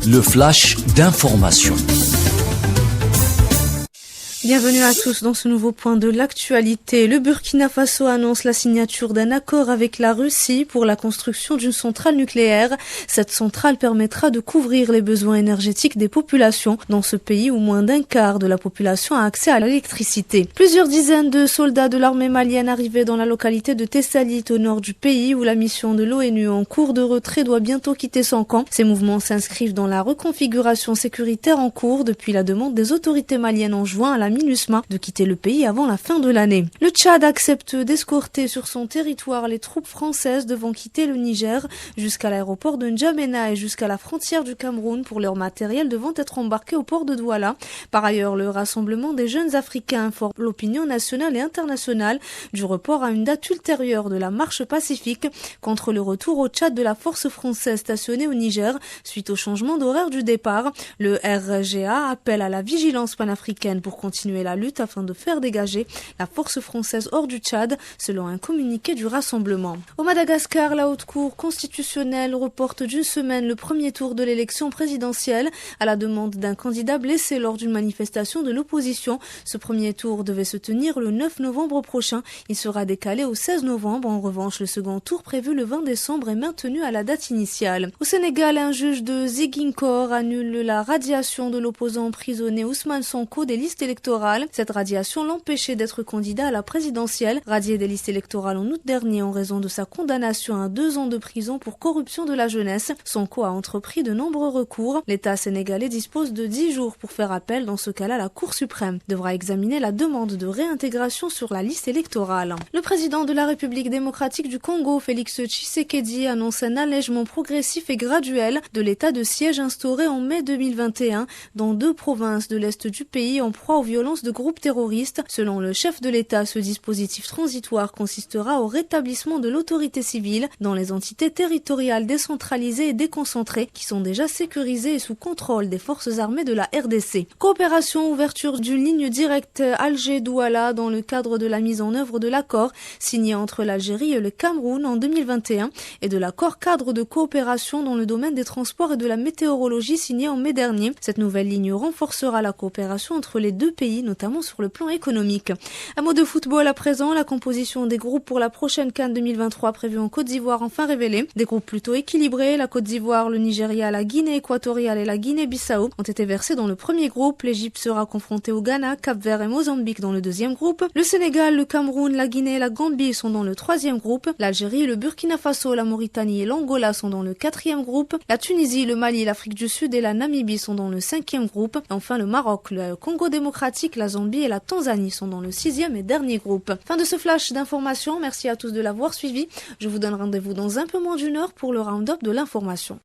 le flash d'information. Bienvenue à tous dans ce nouveau point de l'actualité. Le Burkina Faso annonce la signature d'un accord avec la Russie pour la construction d'une centrale nucléaire. Cette centrale permettra de couvrir les besoins énergétiques des populations dans ce pays où moins d'un quart de la population a accès à l'électricité. Plusieurs dizaines de soldats de l'armée malienne arrivés dans la localité de Tessalit au nord du pays où la mission de l'ONU en cours de retrait doit bientôt quitter son camp. Ces mouvements s'inscrivent dans la reconfiguration sécuritaire en cours depuis la demande des autorités maliennes en juin à la MINUSMA de quitter le pays avant la fin de l'année. Le Tchad accepte d'escorter sur son territoire les troupes françaises devant quitter le Niger jusqu'à l'aéroport de N'Djamena et jusqu'à la frontière du Cameroun pour leur matériel devant être embarqué au port de Douala. Par ailleurs, le Rassemblement des jeunes Africains informe l'opinion nationale et internationale du report à une date ultérieure de la marche pacifique contre le retour au Tchad de la force française stationnée au Niger suite au changement d'horaire du départ. Le RGA appelle à la vigilance panafricaine pour continuer la lutte afin de faire dégager la force française hors du Tchad, selon un communiqué du Rassemblement. Au Madagascar, la Haute Cour constitutionnelle reporte d'une semaine le premier tour de l'élection présidentielle à la demande d'un candidat blessé lors d'une manifestation de l'opposition. Ce premier tour devait se tenir le 9 novembre prochain. Il sera décalé au 16 novembre. En revanche, le second tour prévu le 20 décembre est maintenu à la date initiale. Au Sénégal, un juge de Ziguinchor annule la radiation de l'opposant emprisonné Ousmane Sonko des listes électorales. Cette radiation l'empêchait d'être candidat à la présidentielle. Radié des listes électorales en août dernier en raison de sa condamnation à 2 ans de prison pour corruption de la jeunesse. Sonko a entrepris de nombreux recours. L'État sénégalais dispose de 10 jours pour faire appel. Dans ce cas-là, la Cour suprême devra examiner la demande de réintégration sur la liste électorale. Le président de la République démocratique du Congo, Félix Tshisekedi, annonce un allègement progressif et graduel de l'état de siège instauré en mai 2021 dans 2 provinces de l'est du pays en proie aux violences de groupes terroristes. Selon le chef de l'État, ce dispositif transitoire consistera au rétablissement de l'autorité civile dans les entités territoriales décentralisées et déconcentrées qui sont déjà sécurisées et sous contrôle des forces armées de la RDC. Coopération, ouverture d'une ligne directe Alger-Douala dans le cadre de la mise en œuvre de l'accord signé entre l'Algérie et le Cameroun en 2021 et de l'accord cadre de coopération dans le domaine des transports et de la météorologie signé en mai dernier. Cette nouvelle ligne renforcera la coopération entre les deux pays, notamment sur le plan économique. Un mot de football à présent, la composition des groupes pour la prochaine CAN 2023 prévue en Côte d'Ivoire enfin révélée. Des groupes plutôt équilibrés, la Côte d'Ivoire, le Nigeria, la Guinée équatoriale et la Guinée-Bissau ont été versés dans le premier groupe. L'Égypte sera confrontée au Ghana, Cap-Vert et Mozambique dans le deuxième groupe. Le Sénégal, le Cameroun, la Guinée et la Gambie sont dans le troisième groupe. L'Algérie, le Burkina Faso, la Mauritanie et l'Angola sont dans le quatrième groupe. La Tunisie, le Mali, l'Afrique du Sud et la Namibie sont dans le cinquième groupe. Enfin, le Maroc, le Congo démocratique, la Zambie et la Tanzanie sont dans le 6e et dernier groupe. Fin de ce flash d'information. Merci à tous de l'avoir suivi. Je vous donne rendez-vous dans un peu moins d'1 heure pour le round-up de l'information.